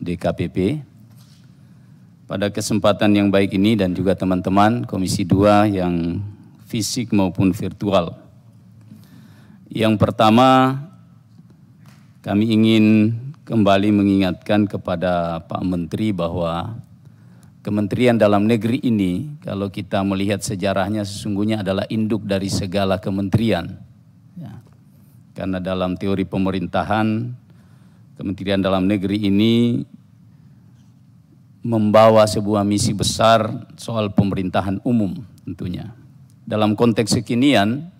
DKPP. Pada kesempatan yang baik ini dan juga teman-teman Komisi 2 yang fisik maupun virtual. Yang pertama, kami ingin kembali mengingatkan kepada Pak Menteri bahwa Kementerian Dalam Negeri ini, kalau kita melihat sejarahnya sesungguhnya adalah induk dari segala kementerian. Ya. Karena dalam teori pemerintahan, Kementerian Dalam Negeri ini membawa sebuah misi besar soal pemerintahan umum tentunya. Dalam konteks kekinian,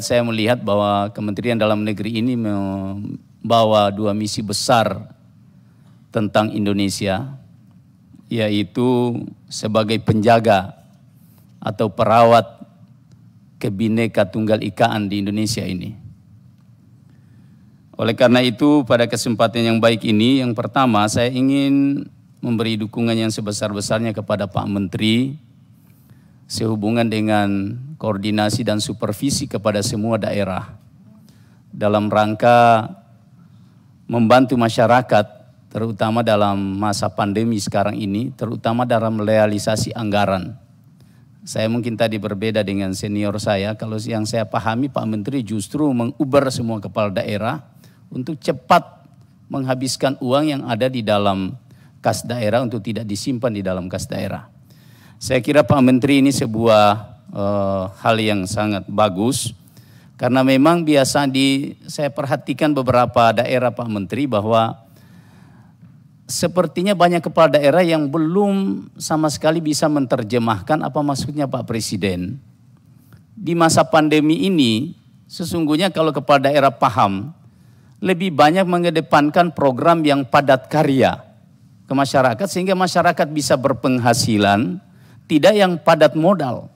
saya melihat bahwa Kementerian Dalam Negeri ini membawa dua misi besar tentang Indonesia, yaitu sebagai penjaga atau perawat Kebhinneka Tunggal Ikaan di Indonesia ini. Oleh karena itu, pada kesempatan yang baik ini, yang pertama saya ingin memberi dukungan yang sebesar-besarnya kepada Pak Menteri sehubungan dengan koordinasi dan supervisi kepada semua daerah dalam rangka membantu masyarakat, terutama dalam masa pandemi sekarang ini, terutama dalam realisasi anggaran. Saya mungkin tadi berbeda dengan senior saya, kalau yang saya pahami Pak Menteri justru menguber semua kepala daerah untuk cepat menghabiskan uang yang ada di dalam kas daerah untuk tidak disimpan di dalam kas daerah. Saya kira Pak Menteri ini sebuah hal yang sangat bagus, karena memang saya perhatikan beberapa daerah Pak Menteri bahwa sepertinya banyak kepala daerah yang belum sama sekali bisa menerjemahkan apa maksudnya Pak Presiden. Di masa pandemi ini, sesungguhnya kalau kepala daerah paham, lebih banyak mengedepankan program yang padat karya ke masyarakat sehingga masyarakat bisa berpenghasilan, tidak yang padat modal.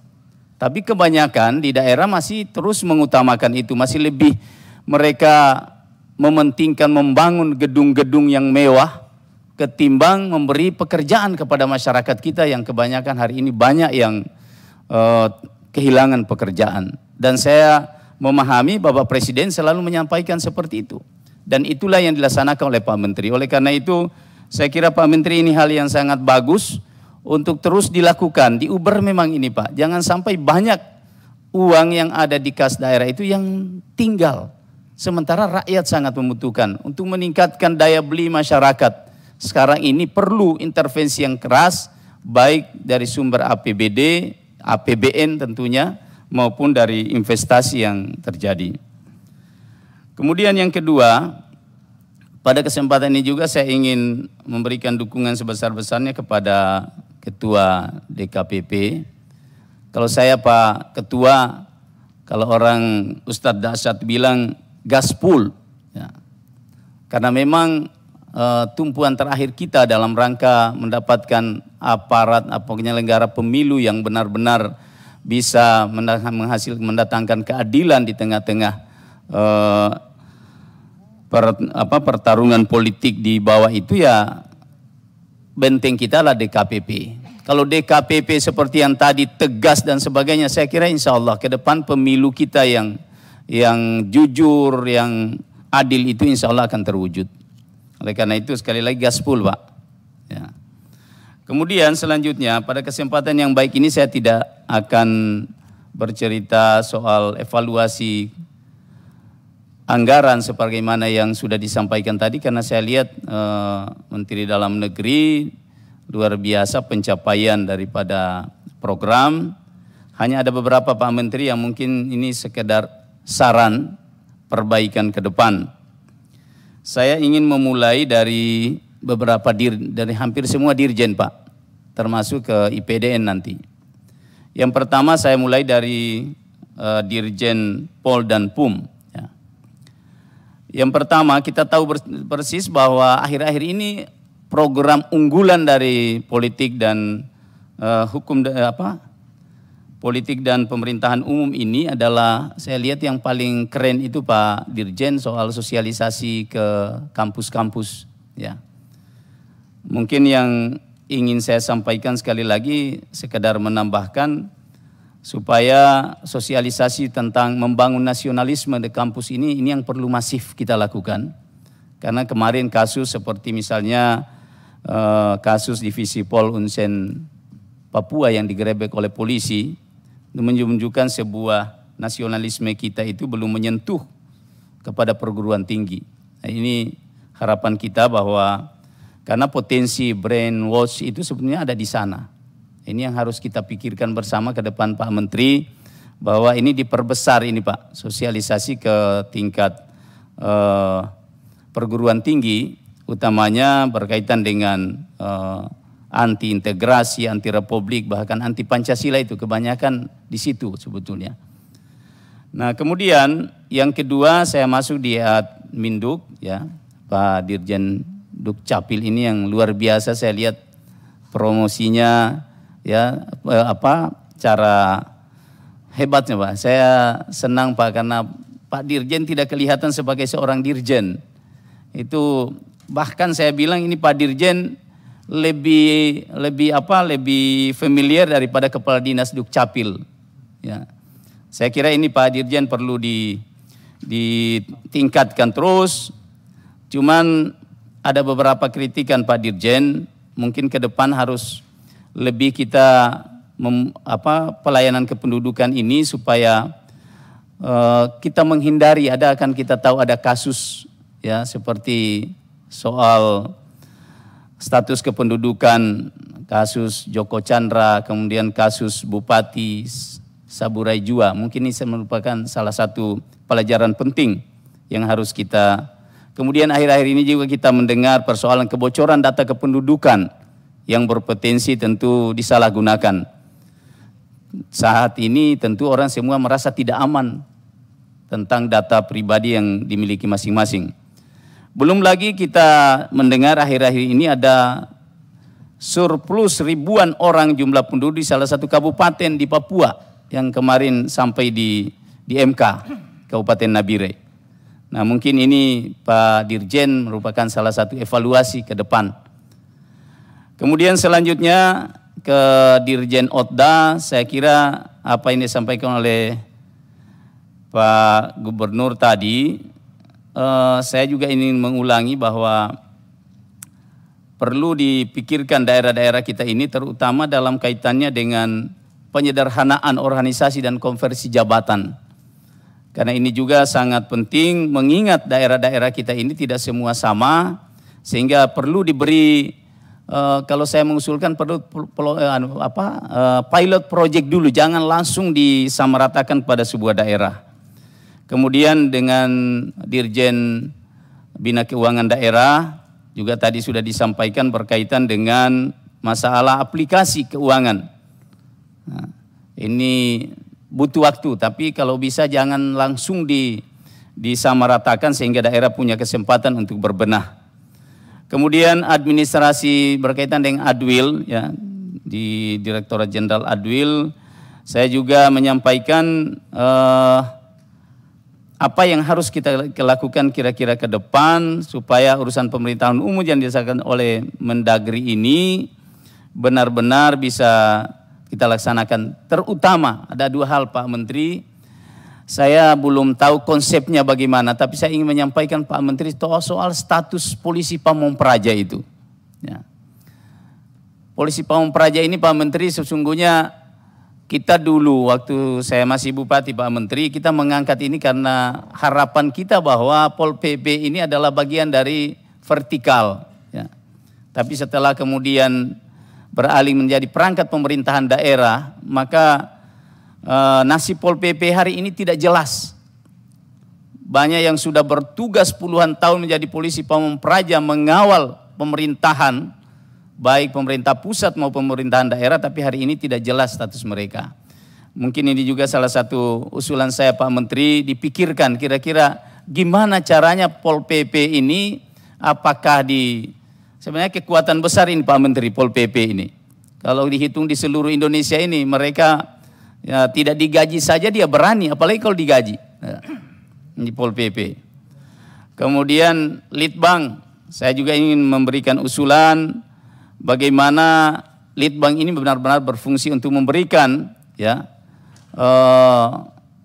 Tapi kebanyakan di daerah masih terus mengutamakan itu, masih lebih mereka mementingkan membangun gedung-gedung yang mewah ketimbang memberi pekerjaan kepada masyarakat kita yang kebanyakan hari ini banyak yang kehilangan pekerjaan. Dan saya memahami Bapak Presiden selalu menyampaikan seperti itu. Dan itulah yang dilaksanakan oleh Pak Menteri. Oleh karena itu, saya kira Pak Menteri ini hal yang sangat bagus untuk terus dilakukan. Diuber memang ini Pak. Jangan sampai banyak uang yang ada di kas daerah itu yang tinggal. Sementara rakyat sangat membutuhkan. Untuk meningkatkan daya beli masyarakat, sekarang ini perlu intervensi yang keras, baik dari sumber APBD, APBN tentunya, maupun dari investasi yang terjadi. Kemudian yang kedua, pada kesempatan ini juga saya ingin memberikan dukungan sebesar-besarnya kepada Ketua DKPP. Kalau saya Pak Ketua, kalau orang Ustadz Dasyat bilang gaspul, ya. Karena memang tumpuan terakhir kita dalam rangka mendapatkan aparat penyelenggara pemilu yang benar-benar bisa mendatangkan keadilan di tengah-tengah pertarungan politik di bawah itu, ya benteng kita lah DKPP. Kalau DKPP seperti yang tadi tegas dan sebagainya, saya kira insya Allah ke depan pemilu kita yang jujur, yang adil itu insya Allah akan terwujud. Oleh karena itu sekali lagi gaspol Pak. Ya. Kemudian selanjutnya pada kesempatan yang baik ini saya tidak akan bercerita soal evaluasi anggaran sebagaimana yang sudah disampaikan tadi, karena saya lihat Menteri Dalam Negeri luar biasa pencapaian daripada program. Hanya ada beberapa Pak Menteri yang mungkin ini sekedar saran perbaikan ke depan. Saya ingin memulai dari dari hampir semua dirjen Pak, termasuk ke IPDN nanti. Yang pertama saya mulai dari Dirjen Pol dan PUM. Yang pertama kita tahu persis bahwa akhir-akhir ini program unggulan dari politik dan politik dan pemerintahan umum ini adalah saya lihat yang paling keren itu Pak Dirjen soal sosialisasi ke kampus-kampus, ya. Mungkin yang ingin saya sampaikan sekali lagi sekedar menambahkan supaya sosialisasi tentang membangun nasionalisme di kampus ini yang perlu masif kita lakukan. Karena kemarin kasus seperti misalnya kasus divisi Pol Unsen Papua yang digerebek oleh polisi, itu menunjukkan sebuah nasionalisme kita itu belum menyentuh kepada perguruan tinggi. Nah, ini harapan kita bahwa karena potensi brainwash itu sebenarnya ada di sana. Ini yang harus kita pikirkan bersama ke depan Pak Menteri, bahwa ini diperbesar ini Pak, sosialisasi ke tingkat perguruan tinggi, utamanya berkaitan dengan anti integrasi, anti republik, bahkan anti Pancasila, itu kebanyakan di situ sebetulnya. Nah, kemudian yang kedua saya masuk di Adminduk ya, Pak Dirjen Dukcapil ini yang luar biasa, saya lihat promosinya ya, cara hebatnya Pak. Saya senang Pak, karena Pak Dirjen tidak kelihatan sebagai seorang dirjen. Itu bahkan saya bilang ini Pak Dirjen lebih familiar daripada Kepala Dinas Dukcapil. Ya. Saya kira ini Pak Dirjen perlu ditingkatkan terus. Cuman ada beberapa kritikan Pak Dirjen, mungkin ke depan harus lebih kita pelayanan kependudukan ini supaya kita menghindari kita tahu ada kasus ya, seperti soal status kependudukan, kasus Joko Chandra, kemudian kasus Bupati Saburai Jua. Mungkin ini merupakan salah satu pelajaran penting yang harus kita. Kemudian akhir-akhir ini juga kita mendengar persoalan kebocoran data kependudukan yang berpotensi tentu disalahgunakan. Saat ini tentu orang semua merasa tidak aman tentang data pribadi yang dimiliki masing-masing. Belum lagi kita mendengar akhir-akhir ini ada surplus ribuan orang jumlah penduduk di salah satu kabupaten di Papua yang kemarin sampai di MK, Kabupaten Nabire. Nah, mungkin ini Pak Dirjen merupakan salah satu evaluasi ke depan. Kemudian selanjutnya ke Dirjen Otda, saya kira apa yang disampaikan oleh Pak Gubernur tadi, saya juga ingin mengulangi bahwa perlu dipikirkan daerah-daerah kita ini, terutama dalam kaitannya dengan penyederhanaan organisasi dan konversi jabatan. Karena ini juga sangat penting, mengingat daerah-daerah kita ini tidak semua sama, sehingga perlu diberi, kalau saya mengusulkan perlu pilot project dulu, jangan langsung disamaratakan pada sebuah daerah. Kemudian dengan Dirjen Bina Keuangan Daerah, juga tadi sudah disampaikan berkaitan dengan masalah aplikasi keuangan. Nah, ini butuh waktu, tapi kalau bisa jangan langsung disamaratakan sehingga daerah punya kesempatan untuk berbenah. Kemudian administrasi berkaitan dengan Adwil, ya, di Direktorat Jenderal Adwil, saya juga menyampaikan apa yang harus kita lakukan kira-kira ke depan supaya urusan pemerintahan umum yang dirasakan oleh Mendagri ini benar-benar bisa kita laksanakan. Terutama ada dua hal Pak Menteri, saya belum tahu konsepnya bagaimana, tapi saya ingin menyampaikan Pak Menteri soal status polisi Pamong Praja itu. Ya. Polisi Pamong Praja ini Pak Menteri, sesungguhnya kita dulu waktu saya masih Bupati Pak Menteri, kita mengangkat ini karena harapan kita bahwa Pol PP ini adalah bagian dari vertikal. Ya. Tapi setelah kemudian beralih menjadi perangkat pemerintahan daerah, maka nasib Pol PP hari ini tidak jelas. Banyak yang sudah bertugas puluhan tahun menjadi polisi Pamong Praja mengawal pemerintahan, baik pemerintah pusat maupun pemerintahan daerah, tapi hari ini tidak jelas status mereka. Mungkin ini juga salah satu usulan saya Pak Menteri, dipikirkan kira-kira gimana caranya Pol PP ini, apakah sebenarnya kekuatan besar ini Pak Menteri Pol PP ini. Kalau dihitung di seluruh Indonesia ini, mereka ya, tidak digaji saja dia berani, apalagi kalau digaji. Di Pol PP. Kemudian Litbang, saya juga ingin memberikan usulan bagaimana Litbang ini benar-benar berfungsi untuk memberikan ya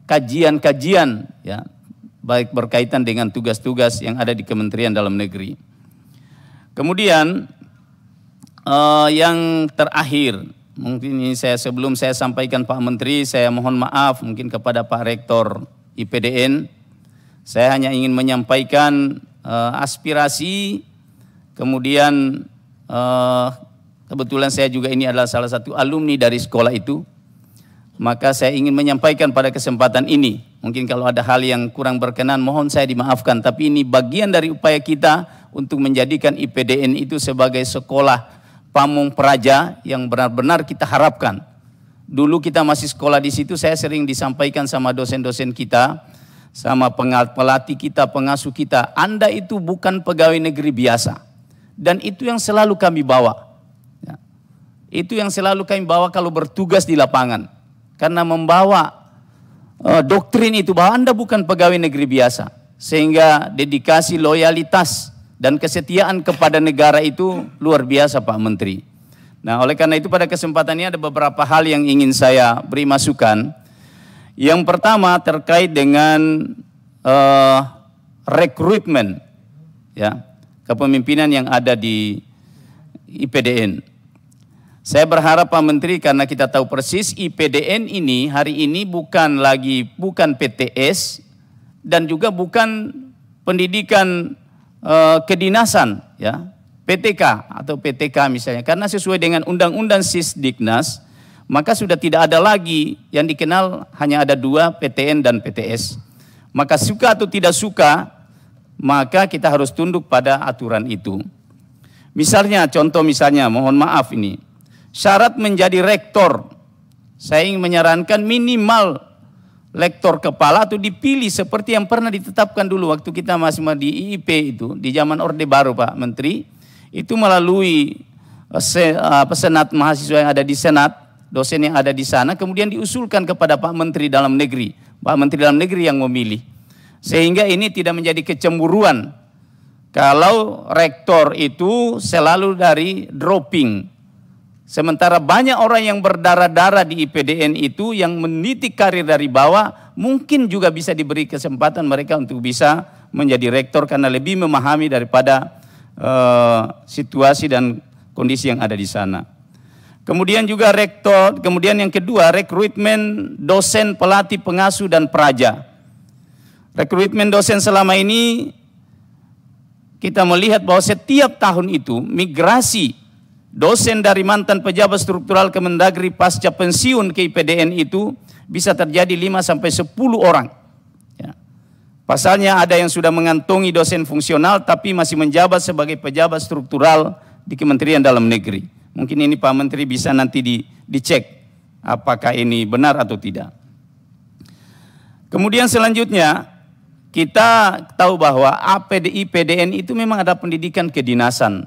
kajian-kajian ya baik berkaitan dengan tugas-tugas yang ada di Kementerian Dalam Negeri. Kemudian yang terakhir, mungkin ini sebelum saya sampaikan Pak Menteri, saya mohon maaf mungkin kepada Pak Rektor IPDN. Saya hanya ingin menyampaikan aspirasi, kemudian kebetulan saya juga ini adalah salah satu alumni dari sekolah itu. Maka saya ingin menyampaikan pada kesempatan ini, mungkin kalau ada hal yang kurang berkenan mohon saya dimaafkan, tapi ini bagian dari upaya kita untuk menjadikan IPDN itu sebagai sekolah pamung praja yang benar-benar kita harapkan. Dulu kita masih sekolah di situ, saya sering disampaikan sama dosen-dosen kita, sama pelatih kita, pengasuh kita, Anda itu bukan pegawai negeri biasa. Dan itu yang selalu kami bawa. Ya. Itu yang selalu kami bawa kalau bertugas di lapangan. Karena membawa doktrin itu bahwa Anda bukan pegawai negeri biasa. Sehingga dedikasi, loyalitas, dan kesetiaan kepada negara itu luar biasa Pak Menteri. Nah oleh karena itu pada kesempatan ini ada beberapa hal yang ingin saya beri masukan. Yang pertama terkait dengan rekrutmen ya, kepemimpinan yang ada di IPDN. Saya berharap Pak Menteri, karena kita tahu persis IPDN ini hari ini bukan PTS dan juga bukan pendidikan kedinasan ya, PTK atau PTK misalnya, karena sesuai dengan Undang-Undang Sisdiknas maka sudah tidak ada lagi yang dikenal, hanya ada dua, PTN dan PTS. Maka suka atau tidak suka maka kita harus tunduk pada aturan itu. Misalnya, contoh misalnya, mohon maaf ini, syarat menjadi rektor, saya ingin menyarankan minimal lektor kepala atau dipilih seperti yang pernah ditetapkan dulu waktu kita masih di IIP itu, di zaman Orde Baru Pak Menteri, itu melalui senat mahasiswa yang ada di senat, dosen yang ada di sana, kemudian diusulkan kepada Pak Menteri Dalam Negeri, Pak Menteri Dalam Negeri yang memilih. Sehingga ini tidak menjadi kecemburuan kalau rektor itu selalu dari dropping. Sementara banyak orang yang berdarah-darah di IPDN itu yang meniti karir dari bawah, mungkin juga bisa diberi kesempatan mereka untuk bisa menjadi rektor karena lebih memahami daripada situasi dan kondisi yang ada di sana. Kemudian juga rektor, kemudian yang kedua rekrutmen dosen, pelatih, pengasuh dan praja. Rekrutmen dosen selama ini kita melihat bahwa setiap tahun itu migrasi dosen dari mantan pejabat struktural Kemendagri pasca pensiun ke IPDN itu bisa terjadi 5-10 orang. Ya. Pasalnya ada yang sudah mengantongi dosen fungsional tapi masih menjabat sebagai pejabat struktural di Kementerian Dalam Negeri. Mungkin ini Pak Menteri bisa nanti dicek apakah ini benar atau tidak. Kemudian selanjutnya kita tahu bahwa IPDN itu memang ada pendidikan kedinasan.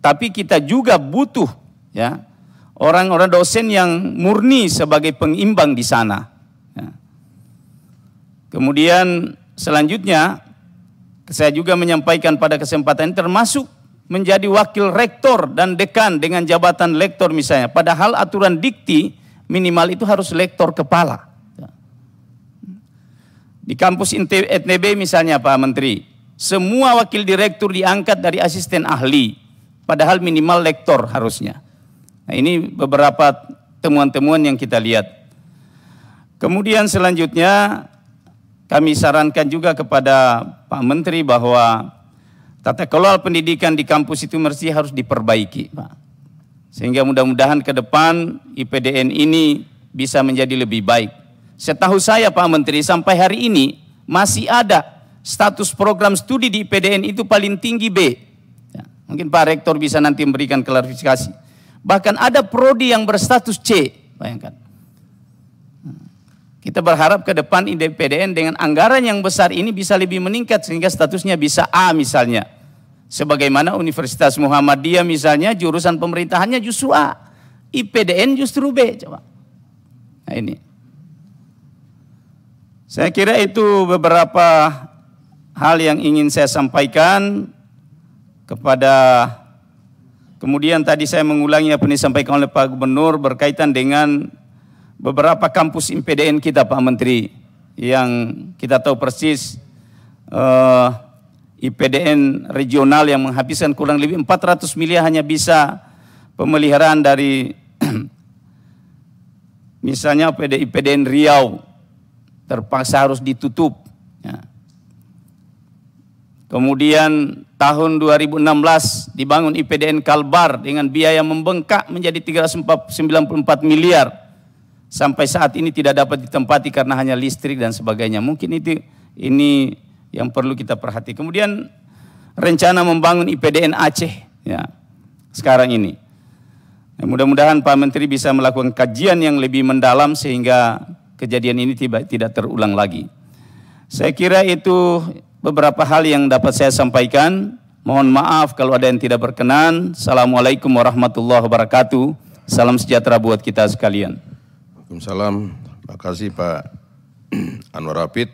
Tapi kita juga butuh ya orang-orang dosen yang murni sebagai pengimbang di sana. Ya. Kemudian selanjutnya saya juga menyampaikan pada kesempatan ini termasuk menjadi wakil rektor dan dekan dengan jabatan lektor misalnya. Padahal aturan dikti minimal itu harus lektor kepala. Ya. Di kampus ITB misalnya Pak Menteri, semua wakil direktur diangkat dari asisten ahli. Padahal minimal lektor harusnya. Nah, ini beberapa temuan-temuan yang kita lihat. Kemudian selanjutnya kami sarankan juga kepada Pak Menteri bahwa tata kelola pendidikan di kampus itu mesti harus diperbaiki, Pak. Sehingga mudah-mudahan ke depan IPDN ini bisa menjadi lebih baik. Setahu saya Pak Menteri sampai hari ini masih ada status program studi di IPDN itu paling tinggi B. Mungkin Pak Rektor bisa nanti memberikan klarifikasi. Bahkan ada prodi yang berstatus C, bayangkan. Kita berharap ke depan IPDN dengan anggaran yang besar ini bisa lebih meningkat sehingga statusnya bisa A misalnya. Sebagaimana Universitas Muhammadiyah misalnya jurusan pemerintahannya justru A, IPDN justru B. Coba. Nah ini. Saya kira itu beberapa hal yang ingin saya sampaikan. Kemudian tadi saya mengulangi apa yang disampaikan oleh Pak Gubernur berkaitan dengan beberapa kampus IPDN kita Pak Menteri yang kita tahu persis IPDN regional yang menghabiskan kurang lebih 400 miliar hanya bisa pemeliharaan dari misalnya IPDN Riau terpaksa harus ditutup. Ya. Kemudian tahun 2016 dibangun IPDN Kalbar dengan biaya membengkak menjadi 394 miliar. Sampai saat ini tidak dapat ditempati karena hanya listrik dan sebagainya. Mungkin ini yang perlu kita perhatikan. Kemudian rencana membangun IPDN Aceh ya, sekarang ini. Ya, mudah-mudahan Pak Menteri bisa melakukan kajian yang lebih mendalam sehingga kejadian ini tidak terulang lagi. Saya kira itu beberapa hal yang dapat saya sampaikan. Mohon maaf kalau ada yang tidak berkenan. Assalamualaikum warahmatullahi wabarakatuh. Salam sejahtera buat kita sekalian. Waalaikumsalam. Terima kasih Pak Anwar Hafidh.